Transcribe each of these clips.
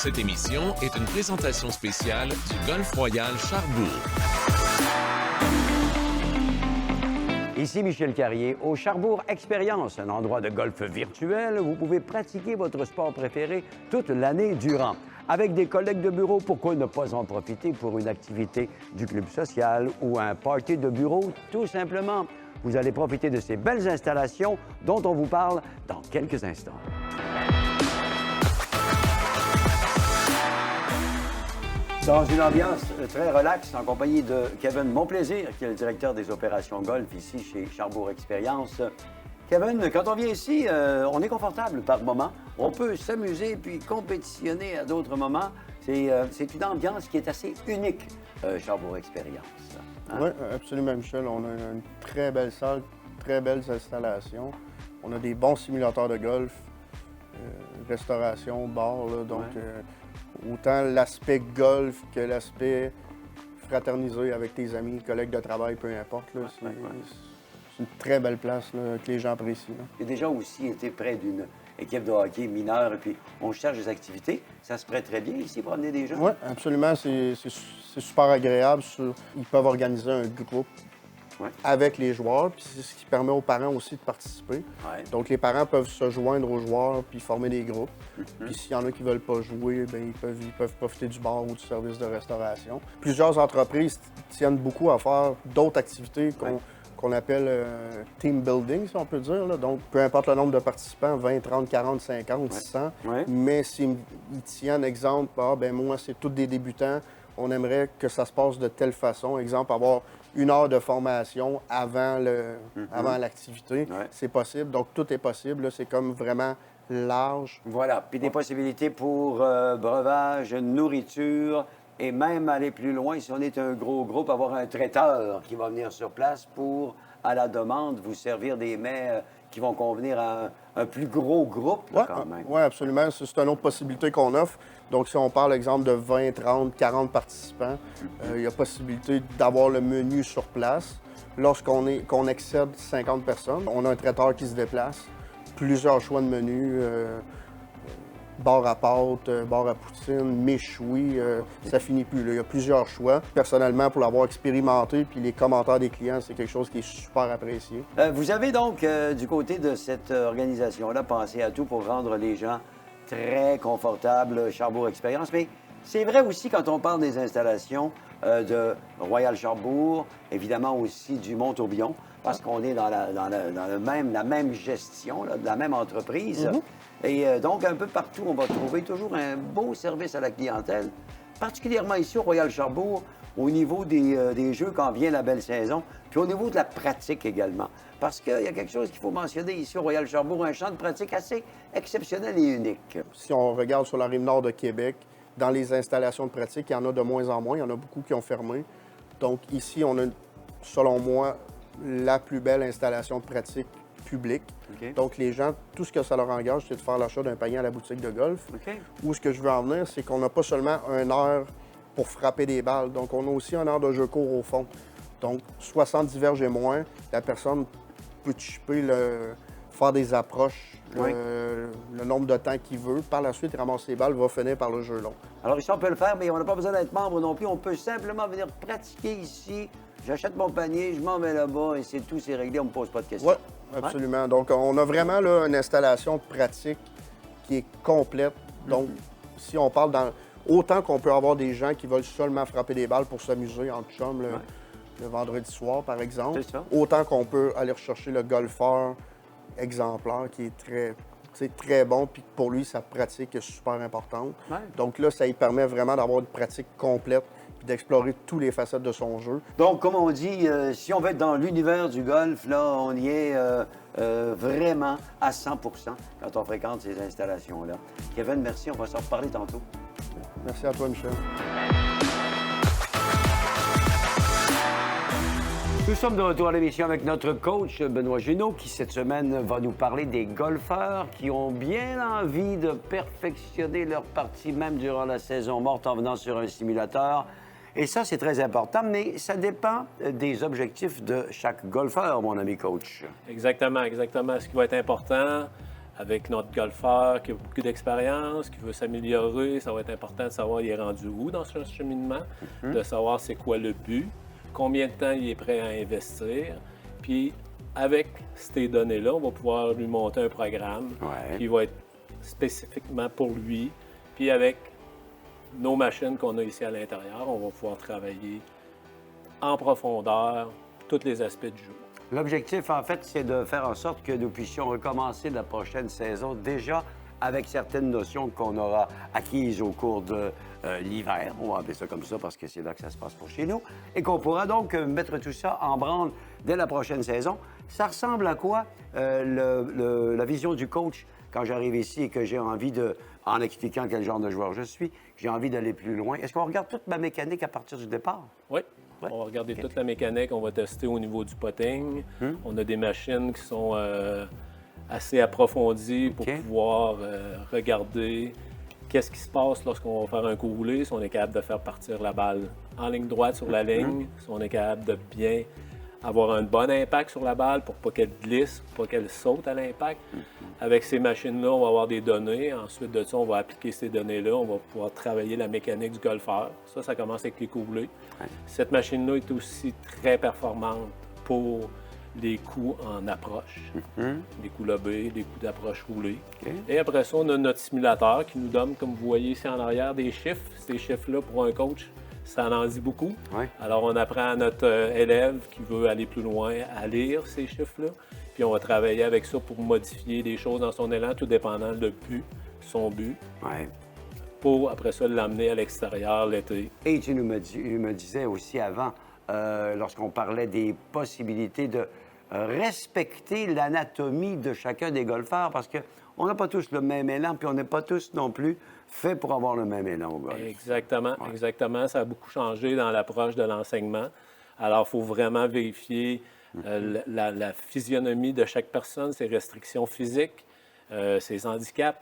Cette émission est une présentation spéciale du Golf Royal Charbourg. Ici Michel Carrier, au Charbourg Expérience, un endroit de golf virtuel où vous pouvez pratiquer votre sport préféré toute l'année durant. Avec des collègues de bureau, pourquoi ne pas en profiter pour une activité du club social ou un party de bureau, tout simplement? Vous allez profiter de ces belles installations dont on vous parle dans quelques instants. Dans une ambiance très relaxe, en compagnie de Kevin Monplaisir, qui est le directeur des opérations golf ici chez Charbourg Expérience. Kevin, quand on vient ici, on est confortable par moment. On peut s'amuser puis compétitionner à d'autres moments. C'est une ambiance qui est assez unique, Charbourg Expérience. Hein? Oui, absolument, Michel. On a une très belle salle, très belles installations. On a des bons simulateurs de golf, restauration, bar, là, donc... Ouais. Autant l'aspect golf que l'aspect fraterniser avec tes amis, collègues de travail, peu importe. Là, c'est une très belle place là, que les gens apprécient. Là. J'ai déjà aussi été près d'une équipe de hockey mineure et puis on cherche des activités. Ça se prête très bien ici pour amener des gens? Oui, absolument. C'est super agréable. Ils peuvent organiser un groupe avec les joueurs, puis c'est ce qui permet aux parents aussi de participer. Ouais. Donc, les parents peuvent se joindre aux joueurs puis former des groupes. Puis s'il y en a qui ne veulent pas jouer, bien, ils peuvent profiter du bar ou du service de restauration. Plusieurs entreprises tiennent beaucoup à faire d'autres activités qu'on appelle team building, si on peut dire. Là. Donc, peu importe le nombre de participants, 20, 30, 40, 50, 100. Mais s'ils tiennent, exemple, moi, c'est tous des débutants, on aimerait que ça se passe de telle façon. Exemple, avoir 1 heure de formation avant l'activité. C'est possible. Donc, tout est possible. Là. C'est comme vraiment large. Voilà. Puis des possibilités pour breuvage, nourriture et même aller plus loin, si on est un gros groupe, avoir un traiteur qui va venir sur place pour, à la demande, vous servir des mets qui vont convenir à un plus gros groupe, là, quand même. Oui, absolument. C'est une autre possibilité qu'on offre. Donc, si on parle, exemple, de 20, 30, 40 participants, il y a possibilité d'avoir le menu sur place. Qu'on excède 50 personnes, on a un traiteur qui se déplace, plusieurs choix de menus, bar à pâtes, bar à poutine, méchoui, ça finit plus. Là. Il y a plusieurs choix. Personnellement, pour l'avoir expérimenté, puis les commentaires des clients, c'est quelque chose qui est super apprécié. Vous avez donc, du côté de cette organisation-là, pensé à tout pour rendre les gens très confortables, Charbourg Expérience. Mais c'est vrai aussi quand on parle des installations de Royal Charbourg, évidemment aussi du Mont-Tourbillon, parce qu'on est dans la même gestion, là, de la même entreprise. Et donc, un peu partout, on va trouver toujours un beau service à la clientèle, particulièrement ici au Royal Charbourg, au niveau des jeux quand vient la belle saison, puis au niveau de la pratique également. Parce qu'il y a quelque chose qu'il faut mentionner ici au Royal Charbourg, un champ de pratique assez exceptionnel et unique. Si on regarde sur la rive nord de Québec, dans les installations de pratique, il y en a de moins en moins. Il y en a beaucoup qui ont fermé. Donc ici, on a, selon moi, la plus belle installation de pratique publique. Donc les gens, tout ce que ça leur engage, c'est de faire l'achat d'un panier à la boutique de golf. Où ce que je veux en venir, c'est qu'on n'a pas seulement 1 heure pour frapper des balles. Donc on a aussi 1 heure de jeu court au fond. Donc 70 verges et moins, la personne peut chipper, faire des approches, le nombre de temps qu'il veut. Par la suite, il ramasse les balles, va finir par le jeu long. Alors ici, on peut le faire, mais on n'a pas besoin d'être membre non plus. On peut simplement venir pratiquer ici. J'achète mon panier, je m'en vais là-bas et c'est tout, c'est réglé, on ne me pose pas de questions. Oui, absolument. Ouais? Donc, on a vraiment là, une installation pratique qui est complète. Donc, si on parle autant qu'on peut avoir des gens qui veulent seulement frapper des balles pour s'amuser entre chums le vendredi soir, par exemple, autant qu'on peut aller rechercher le golfeur exemplaire qui est très bon, puis pour lui, sa pratique est super importante. Donc là, ça lui permet vraiment d'avoir une pratique complète puis d'explorer toutes les facettes de son jeu. Donc, comme on dit, si on veut être dans l'univers du golf, là, on y est vraiment à 100 quand on fréquente ces installations-là. Kevin, merci. On va s'en reparler tantôt. Merci à toi, Michel. Nous sommes de retour à l'émission avec notre coach Benoît Génaud qui, cette semaine, va nous parler des golfeurs qui ont bien envie de perfectionner leur partie, même durant la saison morte, en venant sur un simulateur. Et ça, c'est très important, mais ça dépend des objectifs de chaque golfeur, mon ami coach. Exactement. Ce qui va être important, avec notre golfeur qui a beaucoup d'expérience, qui veut s'améliorer. Ça va être important de savoir il est rendu où dans ce cheminement, de savoir c'est quoi le but, combien de temps il est prêt à investir. Puis avec ces données-là, on va pouvoir lui monter un programme qui va être spécifiquement pour lui. Puis avec nos machines qu'on a ici à l'intérieur, on va pouvoir travailler en profondeur tous les aspects du jeu. L'objectif, en fait, c'est de faire en sorte que nous puissions recommencer la prochaine saison déjà avec certaines notions qu'on aura acquises au cours de l'hiver. On va appeler ça comme ça parce que c'est là que ça se passe pour chez nous. Et qu'on pourra donc mettre tout ça en branle dès la prochaine saison. Ça ressemble à quoi la vision du coach quand j'arrive ici et que j'ai envie de, en expliquant quel genre de joueur je suis, j'ai envie d'aller plus loin? Est-ce qu'on regarde toute ma mécanique à partir du départ? Oui. On va regarder toute la mécanique, on va tester au niveau du putting. On a des machines qui sont assez approfondies pour pouvoir regarder qu'est-ce qui se passe lorsqu'on va faire un coup roulé, si on est capable de faire partir la balle en ligne droite sur la ligne, si on est capable de bien avoir un bon impact sur la balle pour pas qu'elle glisse, pour pas qu'elle saute à l'impact. Avec ces machines-là, on va avoir des données. Ensuite de ça, on va appliquer ces données-là. On va pouvoir travailler la mécanique du golfeur. Ça commence avec les coups roulés. Cette machine-là est aussi très performante pour les coups en approche. Les coups lobés, les coups d'approche roulés. Et après ça, on a notre simulateur qui nous donne, comme vous voyez ici en arrière, des chiffres. Ces chiffres-là, pour un coach, ça en dit beaucoup. Alors, on apprend à notre élève qui veut aller plus loin à lire ces chiffres-là. Puis on va travailler avec ça pour modifier des choses dans son élan, tout dépendant du but, son but, pour après ça l'amener à l'extérieur l'été. Et tu me disais aussi avant, lorsqu'on parlait des possibilités de respecter l'anatomie de chacun des golfeurs, parce qu'on n'a pas tous le même élan, puis on n'est pas tous non plus faits pour avoir le même élan au golf. Exactement. Ça a beaucoup changé dans l'approche de l'enseignement. Alors, il faut vraiment vérifier la physionomie de chaque personne, ses restrictions physiques, ses handicaps.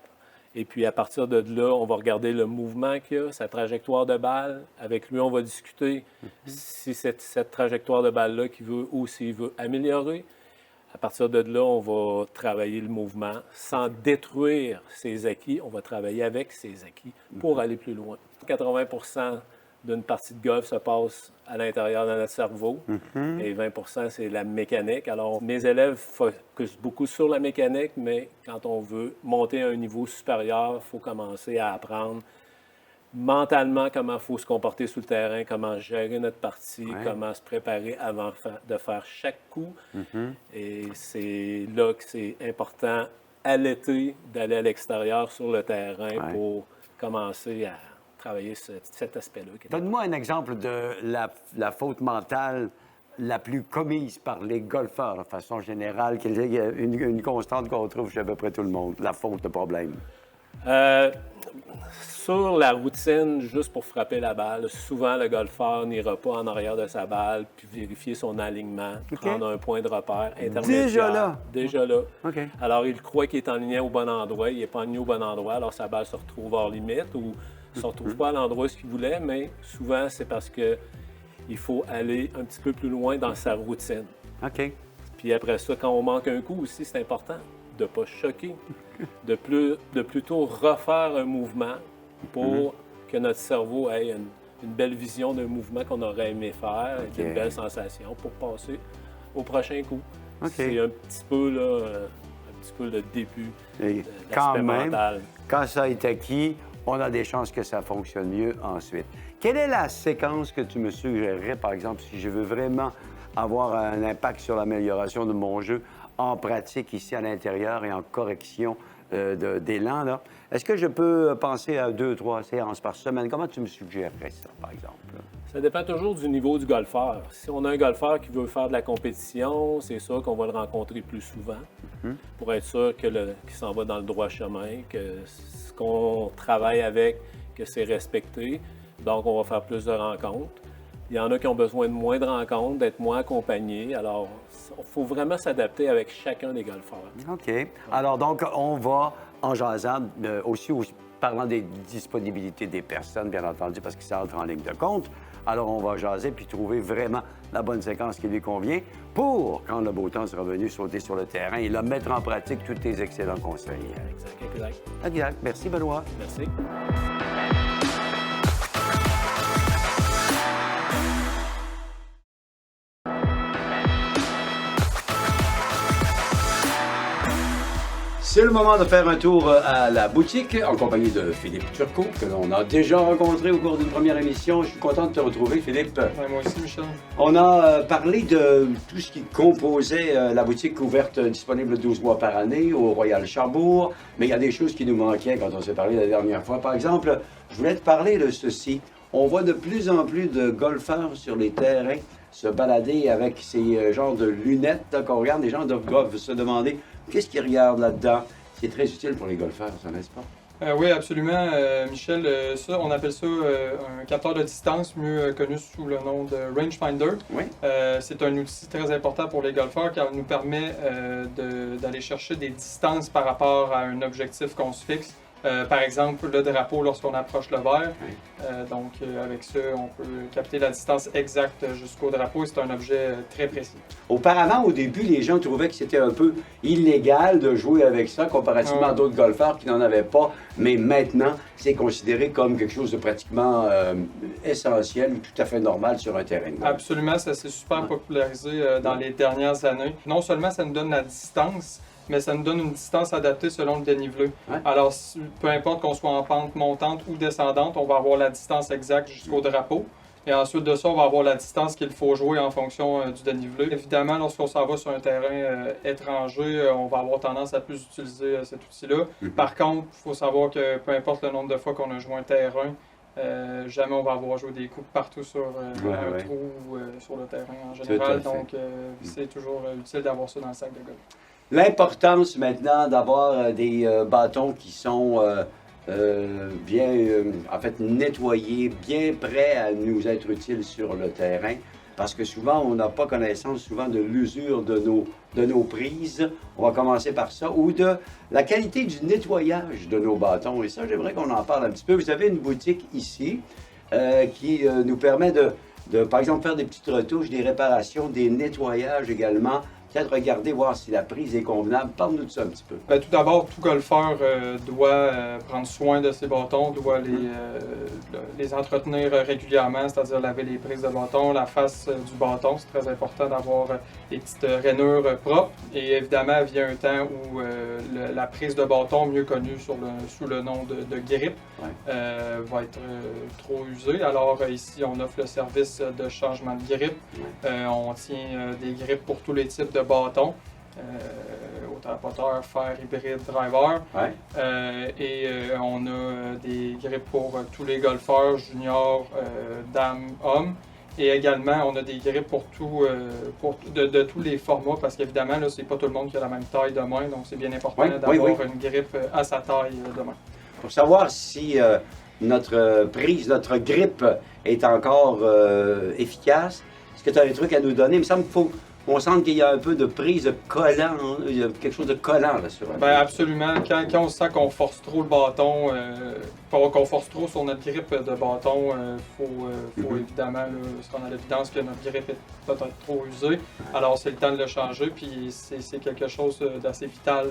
Et puis, à partir de là, on va regarder le mouvement qu'il a, sa trajectoire de balle. Avec lui, on va discuter si cette trajectoire de balle-là qu'il veut ou s'il veut améliorer. À partir de là, on va travailler le mouvement sans détruire ses acquis. On va travailler avec ses acquis pour aller plus loin. 80 d'une partie de golf se passe à l'intérieur de notre cerveau et 20 c'est la mécanique. Alors, mes élèves focusent beaucoup sur la mécanique, mais quand on veut monter à un niveau supérieur, il faut commencer à apprendre mentalement comment il faut se comporter sur le terrain, comment gérer notre partie, comment se préparer avant de faire chaque coup. Et c'est là que c'est important à l'été d'aller à l'extérieur sur le terrain pour commencer à travailler cet aspect-là. Donne-moi un exemple de la faute mentale la plus commise par les golfeurs, de façon générale, qui est une constante qu'on retrouve chez à peu près tout le monde, la faute, le problème. Sur la routine, juste pour frapper la balle, souvent le golfeur n'ira pas en arrière de sa balle puis vérifier son alignement, prendre un point de repère intermédiaire. Déjà là. Alors, il croit qu'il est aligné au bon endroit, il n'est pas aligné au bon endroit, alors sa balle se retrouve hors limite ou ne se retrouve pas à l'endroit où il voulait, mais souvent, c'est parce qu'il faut aller un petit peu plus loin dans sa routine. Puis après ça, quand on manque un coup aussi, c'est important de ne pas choquer, de plutôt refaire un mouvement pour que notre cerveau ait une belle vision d'un mouvement qu'on aurait aimé faire, avec une belle sensation pour passer au prochain coup. C'est un petit peu le début de l'aspect mental. Quand ça est acquis, on a des chances que ça fonctionne mieux ensuite. Quelle est la séquence que tu me suggérerais, par exemple, si je veux vraiment avoir un impact sur l'amélioration de mon jeu en pratique ici à l'intérieur et en correction d'élan, là? Est-ce que je peux penser à 2-3 séances par semaine? Comment tu me suggérerais ça, par exemple? Ça dépend toujours du niveau du golfeur. Si on a un golfeur qui veut faire de la compétition, c'est sûr qu'on va le rencontrer plus souvent pour être sûr qu'il s'en va dans le droit chemin, que ce qu'on travaille avec, que c'est respecté. Donc, on va faire plus de rencontres. Il y en a qui ont besoin de moins de rencontres, d'être moins accompagnés. Alors, il faut vraiment s'adapter avec chacun des golfeurs. OK. Alors, donc, on va en jasant, aussi parlant des disponibilités des personnes, bien entendu, parce que ça entre en ligne de compte. Alors, on va jaser puis trouver vraiment la bonne séquence qui lui convient pour, quand le beau temps sera venu, sauter sur le terrain et là, mettre en pratique tous tes excellents conseils. Exact. Exact. Merci, Benoît. Merci. C'est le moment de faire un tour à la boutique en compagnie de Philippe Turcot, que l'on a déjà rencontré au cours d'une première émission. Je suis content de te retrouver, Philippe. Ouais, moi aussi, Michel. On a parlé de tout ce qui composait la boutique ouverte disponible 12 mois par année au Royal Charbourg, mais il y a des choses qui nous manquaient quand on s'est parlé la dernière fois. Par exemple, je voulais te parler de ceci. On voit de plus en plus de golfeurs sur les terrains se balader avec ces genres de lunettes là, qu'on regarde. Les gens doivent se demander qu'est-ce qu'ils regardent là-dedans. C'est très utile pour les golfeurs, ça n'est-ce pas? Oui, absolument, Michel. Ça, on appelle ça un capteur de distance, mieux connu sous le nom de rangefinder. Oui. C'est un outil très important pour les golfeurs car il nous permet d'aller chercher des distances par rapport à un objectif qu'on se fixe. Par exemple, le drapeau lorsqu'on approche le verre. Oui. Donc, avec ça, on peut capter la distance exacte jusqu'au drapeau et c'est un objet très précis. Auparavant, au début, les gens trouvaient que c'était un peu illégal de jouer avec ça comparativement à d'autres golfeurs qui n'en avaient pas. Mais maintenant, c'est considéré comme quelque chose de pratiquement essentiel ou tout à fait normal sur un terrain de golf. Absolument, ça s'est super popularisé dans les dernières années. Non seulement ça nous donne la distance, mais ça nous donne une distance adaptée selon le dénivelé. Ouais. Alors, peu importe qu'on soit en pente montante ou descendante, on va avoir la distance exacte jusqu'au drapeau. Et ensuite de ça, on va avoir la distance qu'il faut jouer en fonction du dénivelé. Évidemment, lorsqu'on s'en va sur un terrain étranger, on va avoir tendance à plus utiliser cet outil-là. Par contre, il faut savoir que peu importe le nombre de fois qu'on a joué un terrain, jamais on va avoir joué des coups partout sur un trou ou sur le terrain en général. Donc, c'est toujours utile d'avoir ça dans le sac de golf. L'importance maintenant d'avoir des bâtons qui sont bien, en fait, nettoyés, bien prêts à nous être utiles sur le terrain. Parce que souvent, on n'a pas connaissance souvent de l'usure de nos prises. On va commencer par ça. Ou de la qualité du nettoyage de nos bâtons. Et ça, j'aimerais qu'on en parle un petit peu. Vous avez une boutique ici qui nous permet de, par exemple, faire des petites retouches, des réparations, des nettoyages également. Peut-être regarder, voir si la prise est convenable. Parle-nous de ça un petit peu. Bien, tout d'abord, tout golfeur doit prendre soin de ses bâtons, doit les entretenir régulièrement, c'est-à-dire laver les prises de bâton, la face du bâton. C'est très important d'avoir des petites rainures propres. Et évidemment, vient un temps où la prise de bâton, mieux connue sous le nom de grip, va être trop usée. Alors ici, on offre le service de changement de grip. On tient des grips pour tous les types de bâtons, autant poteur, fer, hybride, driver. On a des grips pour tous les golfeurs, juniors, dames, hommes. Et également, on a des grips pour de tous les formats, parce qu'évidemment, là, c'est pas tout le monde qui a la même taille de main, donc c'est bien important d'avoir une grippe à sa taille de main. Pour savoir si notre prise, notre grip est encore efficace, est-ce que tu as des trucs à nous donner? Il me semble qu'il faut qu'on sente qu'il y a un peu de prise collant, hein? Il y a quelque chose de collant là sur un Bien, absolument. Quand on sent qu'on force trop le bâton, qu'on force trop sur notre grip de bâton, faut évidemment là, se rendre à l'évidence que notre grip est peut-être trop usé. Alors c'est le temps de le changer, puis c'est quelque chose d'assez vital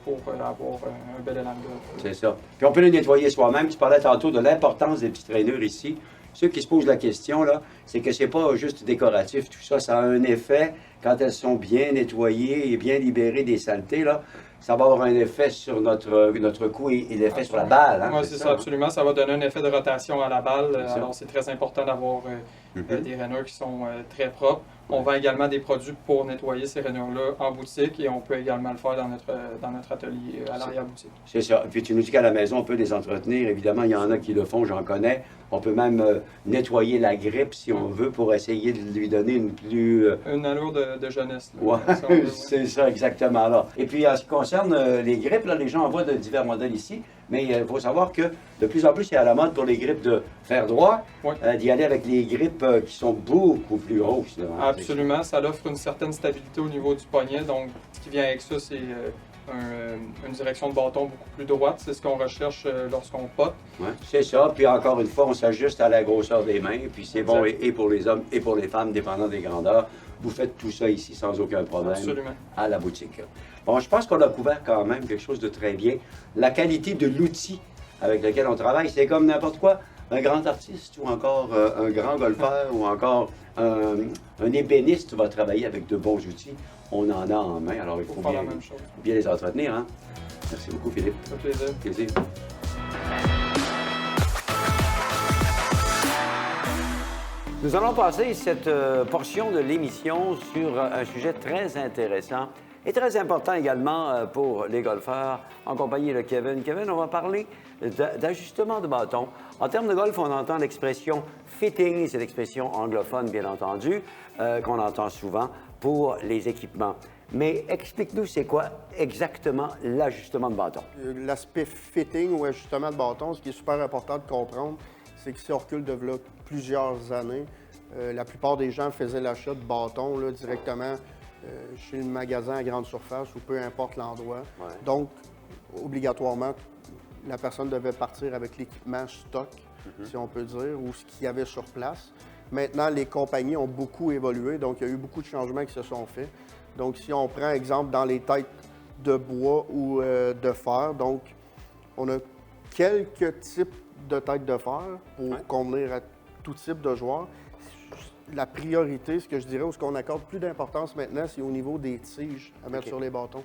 pour avoir un bel élan de golf. C'est ça. Puis on peut le nettoyer soi-même. Tu parlais tantôt de l'importance des petites rainures ici. Ceux qui se posent la question, là, c'est que c'est pas juste décoratif, tout ça. Ça a un effet quand elles sont bien nettoyées et bien libérées des saletés, là. Ça va avoir un effet sur notre cou et l'effet sur la balle. Hein, oui, c'est ça, absolument. Ça va donner un effet de rotation à la balle. Alors, c'est très important d'avoir des rainures qui sont très propres. On vend également des produits pour nettoyer ces rainures-là en boutique et on peut également le faire dans notre atelier à l'arrière-boutique. C'est ça. Puis tu nous dis qu'à la maison, on peut les entretenir. Évidemment, il y en a qui le font, j'en connais. On peut même nettoyer la grippe, si on veut, pour essayer de lui donner une plus... Une allure de jeunesse. Oui, c'est ça, exactement. Là. Et puis, en ce qui concerne les grippes, là, les gens en voient de divers modèles ici, mais il faut savoir que de plus en plus, c'est à la mode pour les grippes de fer droit, d'y aller avec les grippes qui sont beaucoup plus grosses. Là, absolument. Ça offre une certaine stabilité au niveau du poignet. Donc, ce qui vient avec ça, c'est une direction de bâton beaucoup plus droite. C'est ce qu'on recherche lorsqu'on pote. Ouais, c'est ça. Puis encore une fois, on s'ajuste à la grosseur des mains. Puis c'est bon et pour les hommes et pour les femmes, dépendant des grandeurs. Vous faites tout ça ici sans aucun problème. Absolument. À la boutique. Bon, je pense qu'on a couvert quand même quelque chose de très bien. La qualité de l'outil avec lequel on travaille, c'est comme n'importe quoi. Un grand artiste ou encore un grand golfeur ou encore un ébéniste va travailler avec de bons outils. On en a en main, alors il faut Faire la même chose. bien les entretenir. Hein? Merci beaucoup, Philippe. Ça fait plaisir. Plaisir. Nous allons passer cette portion de l'émission sur un sujet très intéressant et très important également pour les golfeurs, en compagnie de Kevin. Kevin, on va parler d'ajustement de bâton. En termes de golf, on entend l'expression « fitting », c'est l'expression anglophone, bien entendu, qu'on entend souvent pour les équipements. Mais explique-nous, c'est quoi exactement l'ajustement de bâton? L'aspect fitting ou ajustement de bâton, ce qui est super important de comprendre, c'est que si on recule de là plusieurs années, la plupart des gens faisaient l'achat de bâtons là, directement chez le magasin à grande surface ou peu importe l'endroit. Ouais. Donc, obligatoirement, la personne devait partir avec l'équipement stock, si on peut dire, ou ce qu'il y avait sur place. Maintenant, les compagnies ont beaucoup évolué, donc il y a eu beaucoup de changements qui se sont faits. Donc, si on prend exemple dans les têtes de bois ou de fer, donc on a quelques types de têtes de fer pour convenir à tout type de joueur. La priorité, ce que je dirais, ou ce qu'on accorde plus d'importance maintenant, c'est au niveau des tiges à mettre sur les bâtons.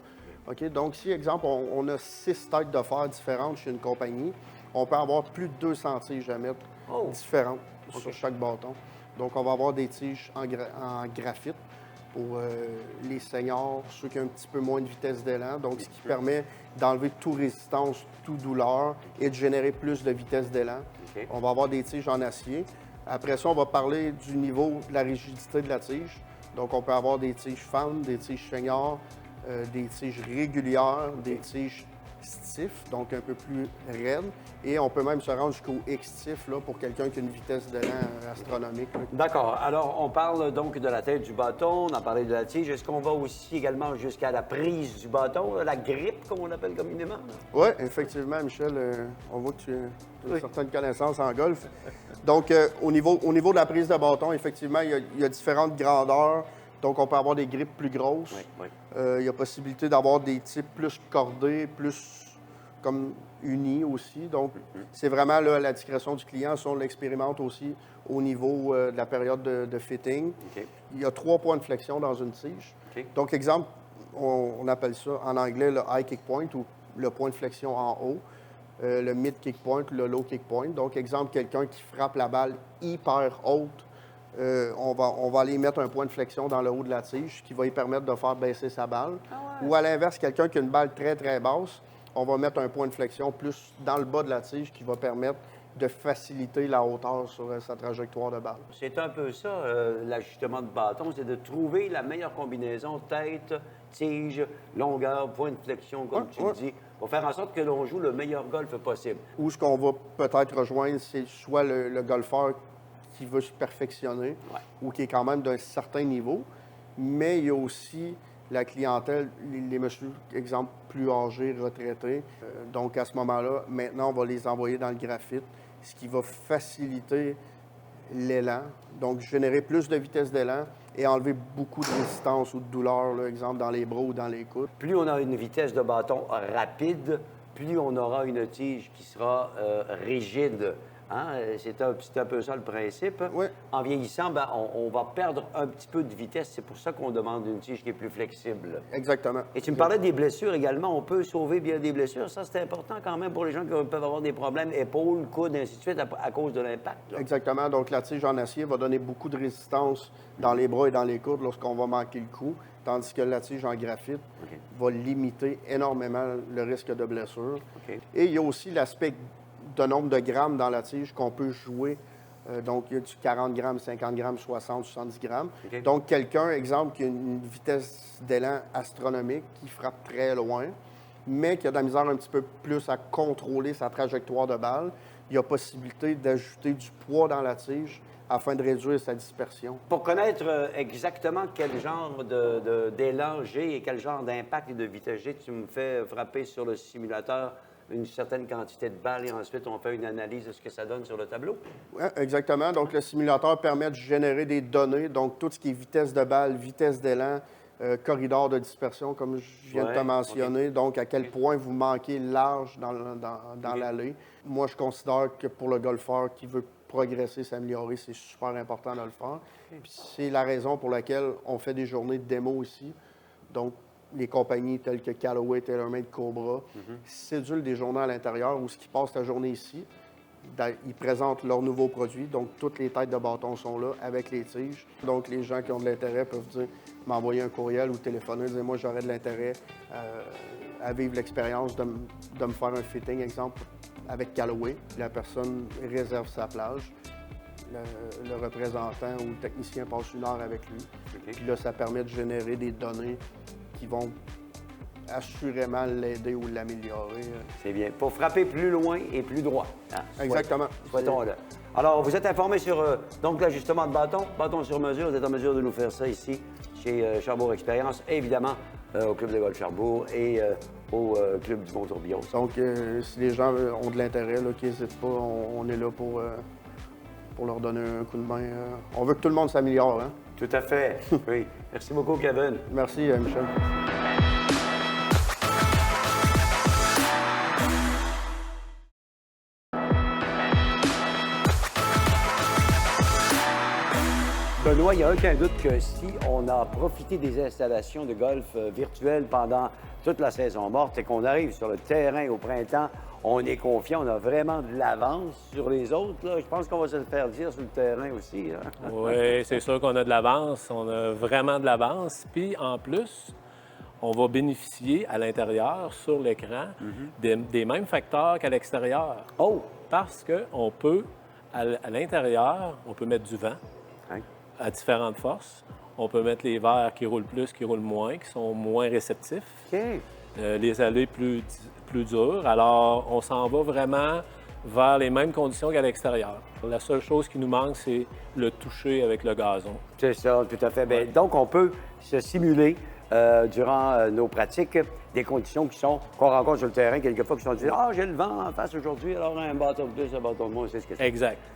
OK? Donc, si, exemple, on a 6 têtes de fer différentes chez une compagnie, on peut avoir plus de 200 tiges à mettre différentes sur chaque bâton. Donc, on va avoir des tiges en graphite pour les seniors, ceux qui ont un petit peu moins de vitesse d'élan, donc ce qui permet d'enlever toute résistance, toute douleur et de générer plus de vitesse d'élan. On va avoir des tiges en acier. Après ça, on va parler du niveau de la rigidité de la tige. Donc, on peut avoir des tiges fans, des tiges seniors, des tiges régulières, des tiges stiff, donc un peu plus raide. Et on peut même se rendre jusqu'au X-stiff là, pour quelqu'un qui a une vitesse d'élan astronomique. Là. D'accord. Alors, on parle donc de la tête du bâton, on a parlé de la tige. Est-ce qu'on va aussi également jusqu'à la prise du bâton, la grippe, comme on l'appelle communément? Oui, effectivement, Michel, on voit que tu as une certaine connaissance en golf. Donc, au niveau de la prise de bâton, effectivement, il y a différentes grandeurs. Donc, on peut avoir des grippes plus grosses. Il y a possibilité d'avoir des types plus cordés, plus comme unis aussi. Donc, c'est vraiment là, à la discrétion du client. Si on l'expérimente aussi au niveau de la période de fitting. Il y a 3 points de flexion dans une tige. Donc, exemple, on appelle ça en anglais le high kick point ou le point de flexion en haut. Le mid kick point, le low kick point. Donc, exemple, quelqu'un qui frappe la balle hyper haute, on va aller mettre un point de flexion dans le haut de la tige qui va lui permettre de faire baisser sa balle. Ou à l'inverse, quelqu'un qui a une balle très, très basse, on va mettre un point de flexion plus dans le bas de la tige qui va permettre de faciliter la hauteur sur sa trajectoire de balle. C'est un peu ça, l'ajustement de bâton, c'est de trouver la meilleure combinaison tête, tige, longueur, point de flexion, comme tu le dis, pour faire en sorte que l'on joue le meilleur golf possible. Où ce qu'on va peut-être rejoindre, c'est soit le golfeur qui veut se perfectionner ou qui est quand même d'un certain niveau, mais il y a aussi la clientèle, les messieurs, exemple, plus âgés, retraités. Donc, à ce moment-là, maintenant, on va les envoyer dans le graphite, ce qui va faciliter l'élan, donc générer plus de vitesse d'élan et enlever beaucoup de résistance ou de douleur, là, exemple, dans les bras ou dans les coudes. Plus on a une vitesse de bâton rapide, plus on aura une tige qui sera rigide. Hein? C'est un peu ça le principe. En vieillissant, ben, on va perdre un petit peu de vitesse. C'est pour ça qu'on demande une tige qui est plus flexible. Exactement. Et tu me parlais des blessures également. On peut sauver bien des blessures. Ça, c'est important quand même pour les gens qui peuvent avoir des problèmes, épaules, coudes, ainsi de suite, à cause de l'impact. Là. Exactement. Donc, la tige en acier va donner beaucoup de résistance dans les bras et dans les coudes lorsqu'on va manquer le coup, tandis que la tige en graphite va limiter énormément le risque de blessure. Et il y a aussi l'aspect de nombre de grammes dans la tige qu'on peut jouer. Donc, il y a du 40 grammes, 50 grammes, 60, 70 grammes. Donc, quelqu'un, exemple, qui a une vitesse d'élan astronomique, qui frappe très loin, mais qui a de la misère un petit peu plus à contrôler sa trajectoire de balle, il y a possibilité d'ajouter du poids dans la tige afin de réduire sa dispersion. Pour connaître exactement quel genre d'élan j'ai et quel genre d'impact et de vitesse j'ai, tu me fais frapper sur le simulateur une certaine quantité de balles et ensuite on fait une analyse de ce que ça donne sur le tableau? Oui, exactement. Donc, le simulateur permet de générer des données, donc tout ce qui est vitesse de balle, vitesse d'élan, corridor de dispersion, comme je viens de te mentionner. Okay. Donc, à quel point vous manquez large dans l'allée. Moi, je considère que pour le golfeur qui veut progresser, s'améliorer, c'est super important de le faire. C'est la raison pour laquelle on fait des journées de démo ici. Donc, les compagnies telles que Callaway, TaylorMade, Cobra cédulent des journées à l'intérieur où ce qui passe la journée ici, ils présentent leurs nouveaux produits. Donc, toutes les têtes de bâton sont là avec les tiges. Donc, les gens qui ont de l'intérêt peuvent m'envoyer un courriel ou téléphoner, dire moi, j'aurais de l'intérêt à vivre l'expérience de me faire un fitting, exemple, avec Callaway. La personne réserve sa plage. Le représentant ou le technicien passe une heure avec lui. Okay. Puis là, ça permet de générer des données qui vont assurément l'aider ou l'améliorer. C'est bien. Pour frapper plus loin et plus droit. Hein? Exactement. Souhaitons-le. Alors, vous êtes informé sur donc l'ajustement de bâton sur mesure. Vous êtes en mesure de nous faire ça ici, chez Charbour Expérience, et évidemment au Club de golf Charbour et au Club du Mont-Tourbillon. Donc, si les gens ont de l'intérêt, qu'ils n'hésitent pas, on est là pour leur donner un coup de main. On veut que tout le monde s'améliore. Hein? Tout à fait. Oui. Merci beaucoup, Kevin. Merci, Michel. Benoît, il n'y a aucun doute que si on a profité des installations de golf virtuelles pendant toute la saison morte et qu'on arrive sur le terrain au printemps, on est confiant, on a vraiment de l'avance sur les autres. Là. Je pense qu'on va se le faire dire sur le terrain aussi. Hein? Oui, c'est sûr qu'on a de l'avance. On a vraiment de l'avance. Puis, en plus, on va bénéficier à l'intérieur, sur l'écran, des mêmes facteurs qu'à l'extérieur. Oh! Parce qu'on peut, à l'intérieur, on peut mettre du vent à différentes forces. On peut mettre les verres qui roulent plus, qui roulent moins, qui sont moins réceptifs. OK. Les allées plus dures. Alors, on s'en va vraiment vers les mêmes conditions qu'à l'extérieur. La seule chose qui nous manque, c'est le toucher avec le gazon. C'est ça, tout à fait. Bien, donc, on peut se simuler durant nos pratiques des conditions qu'on rencontre sur le terrain, quelquefois qui sont dit « Ah, j'ai le vent en face aujourd'hui, alors un bâton de plus, un bâton de moins, c'est ce que c'est. »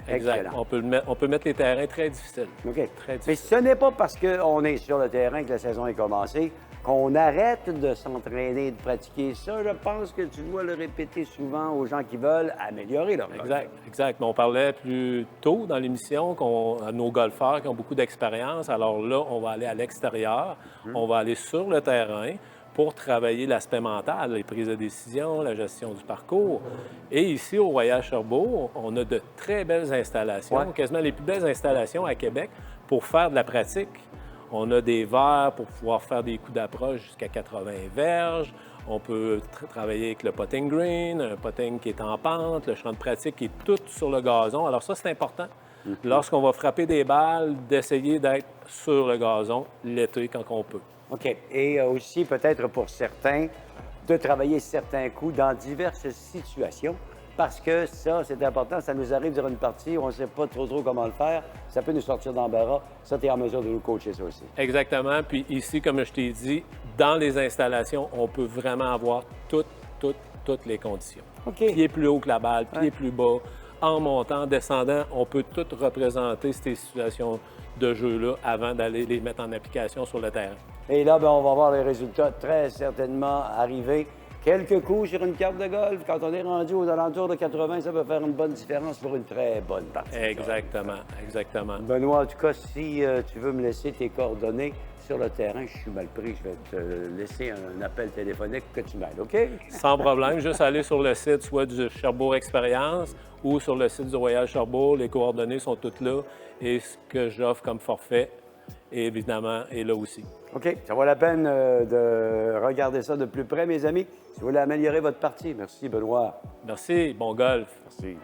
Exact. On peut mettre les terrains très difficiles. OK. Très difficiles. Mais ce n'est pas parce qu'on est sur le terrain que la saison est commencée qu'on arrête de s'entraîner et de pratiquer ça. Je pense que tu dois le répéter souvent aux gens qui veulent améliorer leur golf. Exact. Mais on parlait plus tôt dans l'émission à nos golfeurs qui ont beaucoup d'expérience. Alors là, on va aller à l'extérieur, on va aller sur le terrain pour travailler l'aspect mental, les prises de décision, la gestion du parcours. Et ici, au Royal Sherbrooke, on a de très belles installations, quasiment les plus belles installations à Québec pour faire de la pratique. On a des verres pour pouvoir faire des coups d'approche jusqu'à 80 verges. On peut travailler avec le putting green, un putting qui est en pente, le champ de pratique qui est tout sur le gazon. Alors ça, c'est important. Lorsqu'on va frapper des balles, d'essayer d'être sur le gazon l'été quand on peut. OK. Et aussi, peut-être pour certains, de travailler certains coups dans diverses situations. Parce que ça, c'est important. Ça nous arrive durant une partie où on ne sait pas trop comment le faire. Ça peut nous sortir d'embarras. Ça, tu es en mesure de nous coacher ça aussi. Exactement. Puis ici, comme je t'ai dit, dans les installations, on peut vraiment avoir toutes les conditions. OK. Pied plus haut que la balle, pied plus bas, en montant, en descendant. On peut tout représenter ces situations de jeu-là avant d'aller les mettre en application sur le terrain. Et là, bien, on va voir les résultats très certainement arriver. Quelques coups sur une carte de golf, quand on est rendu aux alentours de 80, ça peut faire une bonne différence pour une très bonne partie. Exactement. Benoît, en tout cas, si tu veux me laisser tes coordonnées sur le terrain, je suis mal pris, je vais te laisser un appel téléphonique que tu m'aides, OK? Sans problème, juste aller sur le site soit du Sherbrooke Expérience ou sur le site du Royal Sherbrooke. Les coordonnées sont toutes là et ce que j'offre comme forfait, évidemment, est là aussi. OK. Ça vaut la peine de regarder ça de plus près, mes amis. Si vous voulez améliorer votre partie. Merci, Benoît. Merci. Bon golf. Merci.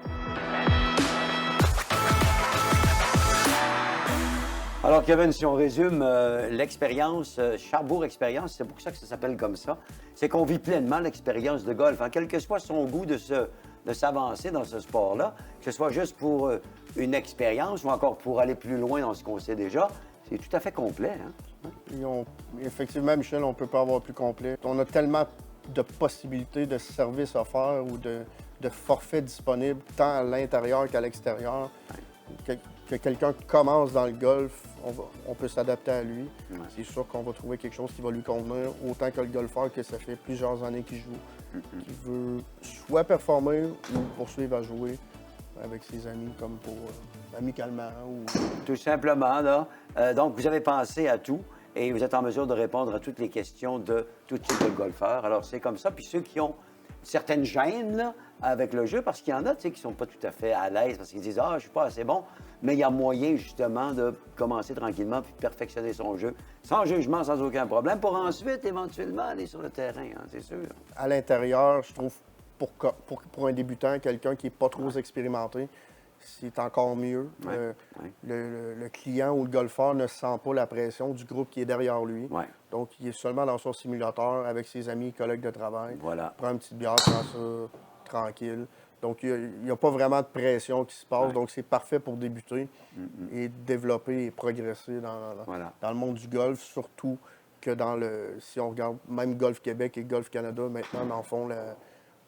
Alors, Kevin, si on résume l'expérience, Charbour Expérience, c'est pour ça que ça s'appelle comme ça, c'est qu'on vit pleinement l'expérience de golf. Quel que soit son goût de se de s'avancer dans ce sport-là, que ce soit juste pour une expérience ou encore pour aller plus loin dans ce qu'on sait déjà. C'est tout à fait complet. Hein? Effectivement, Michel, on ne peut pas avoir plus complet. On a tellement de possibilités de services offerts ou de forfaits disponibles, tant à l'intérieur qu'à l'extérieur. Que quelqu'un commence dans le golf, on peut s'adapter à lui. Ouais. C'est sûr qu'on va trouver quelque chose qui va lui convenir, autant que le golfeur que ça fait plusieurs années qu'il joue, qui veut soit performer ou poursuivre à jouer avec ses amis, comme pour amicalement. Ou... Tout simplement, là. Donc, vous avez pensé à tout et vous êtes en mesure de répondre à toutes les questions de tout type de golfeurs. Alors, c'est comme ça. Puis ceux qui ont certaines gênes là, avec le jeu, parce qu'il y en a qui ne sont pas tout à fait à l'aise, parce qu'ils disent « Ah, je ne suis pas assez bon », mais il y a moyen, justement, de commencer tranquillement puis de perfectionner son jeu, sans jugement, sans aucun problème, pour ensuite, éventuellement, aller sur le terrain, hein, c'est sûr. À l'intérieur, je trouve, pour un débutant, quelqu'un qui n'est pas trop expérimenté, c'est encore mieux. Ouais. Le client ou le golfeur ne sent pas la pression du groupe qui est derrière lui. Ouais. Donc, il est seulement dans son simulateur avec ses amis, collègues de travail. Voilà. Prend une petite bière, prend ça tranquille. Donc, il n'y a pas vraiment de pression qui se passe. Ouais. Donc, c'est parfait pour débuter et développer et progresser dans le monde du golf, surtout que si on regarde même Golf Québec et Golf Canada, maintenant, en font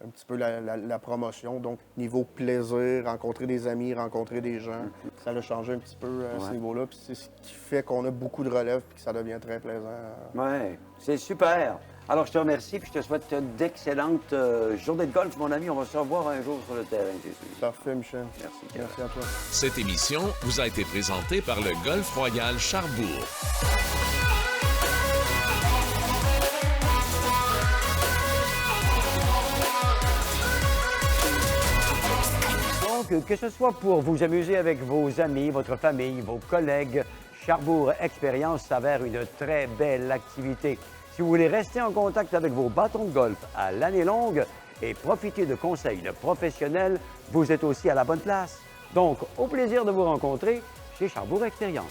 un petit peu la promotion. Donc, niveau plaisir, rencontrer des amis, rencontrer des gens, ça a changé un petit peu à ce niveau-là. Puis c'est ce qui fait qu'on a beaucoup de relève et que ça devient très plaisant. Oui, c'est super. Alors, je te remercie et je te souhaite d'excellentes journées de golf, mon ami. On va se revoir un jour sur le terrain, c'est sûr. Parfait, Michel. Merci. Merci à toi. Cette émission vous a été présentée par le Golf Royal Charbourg. Donc, que ce soit pour vous amuser avec vos amis, votre famille, vos collègues, Charbourg Expérience s'avère une très belle activité. Si vous voulez rester en contact avec vos bâtons de golf à l'année longue et profiter de conseils de professionnels, vous êtes aussi à la bonne place. Donc, au plaisir de vous rencontrer chez Charbourg Expérience.